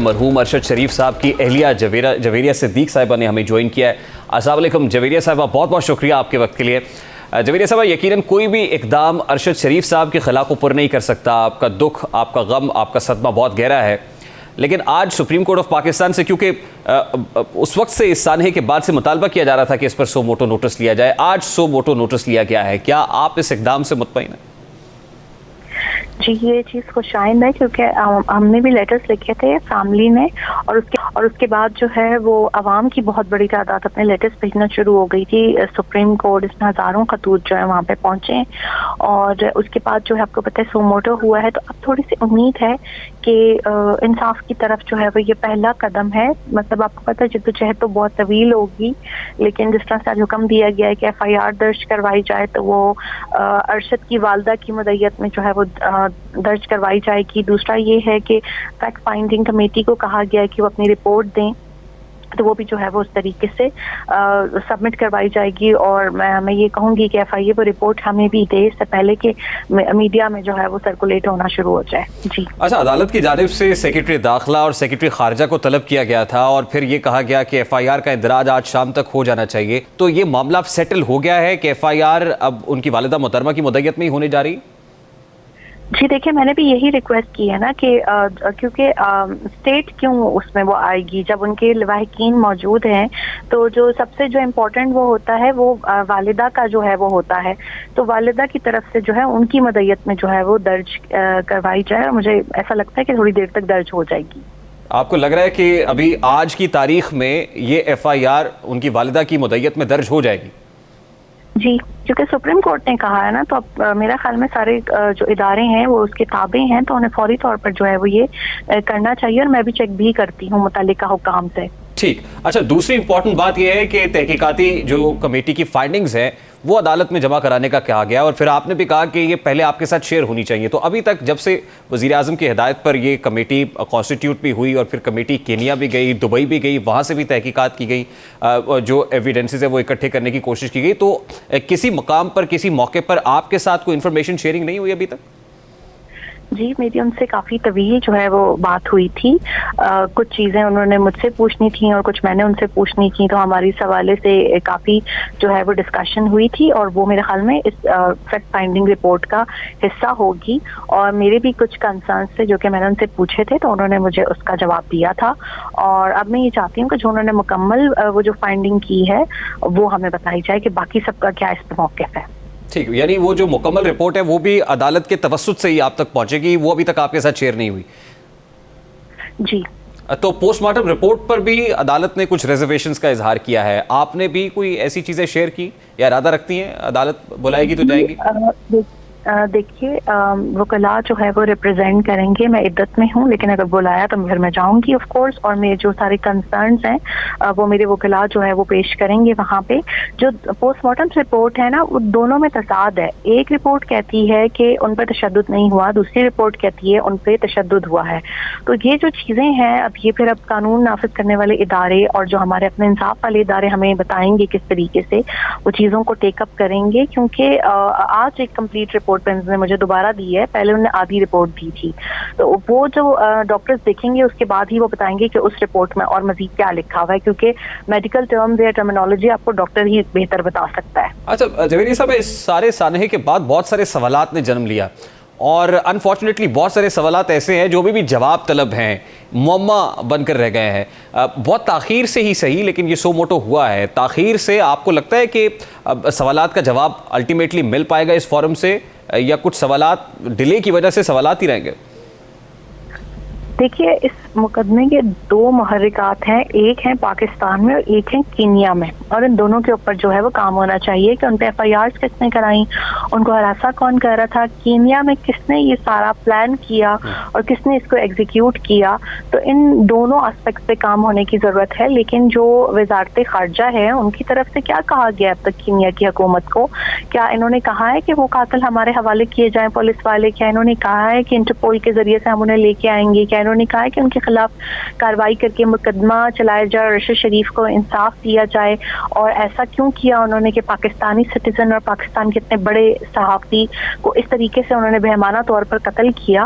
مرحوم ارشد شریف صاحب کی اہلیہ جویریہ صدیق صاحبہ نے ہمیں جوائن کیا ہے. السلام علیکم جویریہ صاحبہ, بہت بہت شکریہ آپ کے وقت کے لیے. جویریہ صاحبہ, یقیناً کوئی بھی اقدام ارشد شریف صاحب کے خلا کو پر نہیں کر سکتا. آپ کا دکھ, آپ کا غم, آپ کا صدمہ بہت گہرا ہے, لیکن آج سپریم کورٹ آف پاکستان سے, کیونکہ اس وقت سے اس سانحے کے بعد سے مطالبہ کیا جا رہا تھا کہ اس پر سو موٹو نوٹس لیا جائے, آج سو موٹو نوٹس لیا گیا ہے. کیا آپ اس اقدام سے مطمئن ہیں؟ جی, یہ چیز خوش آئند ہے کیونکہ ہم نے بھی لیٹرز لکھے تھے فیملی نے, اور اس کے بعد جو ہے وہ عوام کی بہت بڑی تعداد اپنے لیٹرز بھیجنا شروع ہو گئی تھی سپریم کورٹ. اس میں ہزاروں خطوط جو ہے وہاں پہ پہنچے, اور اس کے بعد جو ہے آپ کو پتہ ہے سو موٹو ہوا ہے, تو اب تھوڑی سی امید ہے کہ انصاف کی طرف جو ہے وہ یہ پہلا قدم ہے. مطلب آپ کو پتہ ہے جدوجہد تو بہت طویل ہوگی, لیکن جس طرح سے حکم دیا گیا ہے کہ ایف آئی آر درج کروائی جائے, تو وہ ارشد کی والدہ کی مدعیت میں جو ہے وہ درج کروائی جائے گی. دوسرا یہ ہے کہ فیکٹ فائنڈنگ کمیٹی کو کہا گیا ہے کہ وہ اپنی رپورٹ دیں, تو وہ بھی جو ہے وہ اس طریقے سے سبمٹ کروائی جائے گی. اور میں یہ کہوں گی کہ ایف آئی اے وہ رپورٹ ہمیں بھی دے اس سے پہلے کہ میڈیا میں جو ہے وہ سرکولیٹ ہونا شروع ہو جائے. جی اچھا, عدالت کی جانب سے سیکرٹری داخلہ اور سیکرٹری خارجہ کو طلب کیا گیا تھا, اور پھر یہ کہا گیا کہ ایف آئی آر کا اندراج آج شام تک ہو جانا چاہیے. تو یہ معاملہ سیٹل ہو گیا ہے کہ ایف آئی آر اب ان کی والدہ محترمہ کی مدعیت میں ہی ہونے جا رہی؟ جی دیکھیں, میں نے بھی یہی ریکویسٹ کی ہے نا کہ کیونکہ اسٹیٹ کیوں اس میں وہ آئے گی جب ان کے لواحقین موجود ہیں, تو جو سب سے جو امپورٹنٹ وہ ہوتا ہے وہ والدہ کا جو ہے وہ ہوتا ہے. تو والدہ کی طرف سے جو ہے ان کی مدعیت میں جو ہے وہ درج کروائی جائے, اور مجھے ایسا لگتا ہے کہ تھوڑی دیر تک درج ہو جائے گی. آپ کو لگ رہا ہے کہ ابھی آج کی تاریخ میں یہ ایف آئی آر ان کی والدہ کی مدعیت میں درج ہو جائے گی؟ جی, کیونکہ سپریم کورٹ نے کہا ہے نا, تو اب میرا خیال میں سارے جو ادارے ہیں وہ اس کے تابع ہیں, تو انہیں فوری طور پر جو ہے وہ یہ کرنا چاہیے, اور میں بھی چیک بھی کرتی ہوں متعلقہ حکام سے. ٹھیک. اچھا, دوسری امپورٹنٹ بات یہ ہے کہ تحقیقاتی جو کمیٹی کی فائنڈنگز ہیں وہ عدالت میں جمع کرانے کا کہا گیا, اور پھر آپ نے بھی کہا کہ یہ پہلے آپ کے ساتھ شیئر ہونی چاہیے. تو ابھی تک جب سے وزیر اعظم کی ہدایت پر یہ کمیٹی کانسٹیٹیوٹ بھی ہوئی, اور پھر کمیٹی کینیا بھی گئی, دبئی بھی گئی, وہاں سے بھی تحقیقات کی گئی, جو ایویڈنسز ہے وہ اکٹھے کرنے کی کوشش کی گئی, تو کسی مقام پر کسی موقع پر آپ کے ساتھ کوئی انفارمیشن شیئرنگ نہیں ہوئی ابھی تک؟ جی, میری ان سے کافی طویل جو ہے وہ بات ہوئی تھی. کچھ چیزیں انہوں نے مجھ سے پوچھنی تھیں اور کچھ میں نے ان سے پوچھنی تھیں, تو ہماری اس حوالے سے کافی جو ہے وہ ڈسکشن ہوئی تھی, اور وہ میرے خیال میں اس فیکٹ فائنڈنگ رپورٹ کا حصہ ہوگی. اور میرے بھی کچھ کنسرنس تھے جو کہ میں نے ان سے پوچھے تھے, تو انہوں نے مجھے اس کا جواب دیا تھا. اور اب میں یہ چاہتی ہوں کہ جو انہوں نے مکمل وہ جو فائنڈنگ کی ہے وہ ہمیں بتائی جائے کہ باقی سب کا کیا اس پہ موقف ہے. ٹھیک, یعنی وہ جو مکمل رپورٹ ہے وہ بھی عدالت کے توسط سے ہی آپ تک پہنچے گی, وہ ابھی تک آپ کے ساتھ شیئر نہیں ہوئی؟ جی. تو پوسٹ مارٹم رپورٹ پر بھی عدالت نے کچھ ریزرویشنز کا اظہار کیا ہے, آپ نے بھی کوئی ایسی چیزیں شیئر کی یا ارادہ رکھتی ہیں عدالت بلائے گی تو جائیں گی؟ دیکھیے, وکلاء جو ہے وہ ریپرزینٹ کریں گے, میں عدت میں ہوں, لیکن اگر بلایا تو پھر میں جاؤں گی آف کورس, اور میرے جو سارے کنسرنز ہیں وہ میرے وکلاء جو ہے وہ پیش کریں گے وہاں پہ. جو پوسٹ مارٹم رپورٹ ہے نا, وہ دونوں میں تضاد ہے. ایک رپورٹ کہتی ہے کہ ان پر تشدد نہیں ہوا, دوسری رپورٹ کہتی ہے ان پہ تشدد ہوا ہے. تو یہ جو چیزیں ہیں اب قانون نافذ کرنے والے ادارے اور جو ہمارے اپنے انصاف والے ادارے ہمیں بتائیں گے کس طریقے سے وہ چیزوں کو ٹیک اپ کریں گے, کیونکہ آج ایک کمپلیٹ رپورٹ نے مجھے دوبارہ دی ہے, پہلے انہوں نے آدھی رپورٹ دی تھی. تو وہ جو ڈاکٹرز دیکھیں گے اس کے بعد ہی وہ بتائیں گے کہ اس رپورٹ میں اور مزید کیا لکھا ہوا ہے, کیونکہ میڈیکل ٹرمز یا ٹرمینالوجی آپ کو ڈاکٹر ہی بہتر بتا سکتا ہے. اچھا جویریہ صاحب, اس سارے سانحے کے بعد بہت سارے سوالات نے جنم لیا, اور انفارچونیٹلی بہت سارے سوالات ایسے ہیں جو بھی جواب طلب ہیں, معمہ بن کر رہ گئے ہیں. بہت تاخیر سے ہی صحیح, لیکن یہ سو موٹو ہوا ہے. تاخیر سے آپ کو لگتا ہے کہ سوالات کا جواب الٹیمیٹلی مل پائے گا اس فورم سے, یا کچھ سوالات ڈیلے کی وجہ سے سوالات ہی رہیں گے؟ دیکھیے, اس مقدمے کے دو محرکات ہیں, ایک ہیں پاکستان میں اور ایک ہیں کینیا میں, اور ان دونوں کے اوپر جو ہے وہ کام ہونا چاہیے کہ ان پہ ایف آئی آرز کس نے کرائیں, ان کو ہراساں کون کر رہا تھا, کینیا میں کس نے یہ سارا پلان کیا اور کس نے اس کو ایگزیکیوٹ کیا. تو ان دونوں اسپیکٹس پہ کام ہونے کی ضرورت ہے. لیکن جو وزارت خارجہ ہے ان کی طرف سے کیا کہا گیا اب تک کینیا کی حکومت کو؟ کیا انہوں نے کہا ہے کہ وہ قاتل ہمارے حوالے کیے جائیں پولیس والے؟ کیا انہوں نے کہا ہے کہ انٹرپول کے ذریعے سے ہم انہیں لے کے آئیں گے؟ کیا انہوں نے کہا ہے کہ ان کے خلاف کارروائی کر کے مقدمہ چلایا جائے اور ارشد شریف کو انصاف دیا جائے؟ اور ایسا کیوں کیا انہوں نے کہ پاکستانی سٹیزن اور پاکستان کے اتنے بڑے صحافی کو اس طریقے سے انہوں نے بہیمانہ طور پر قتل کیا؟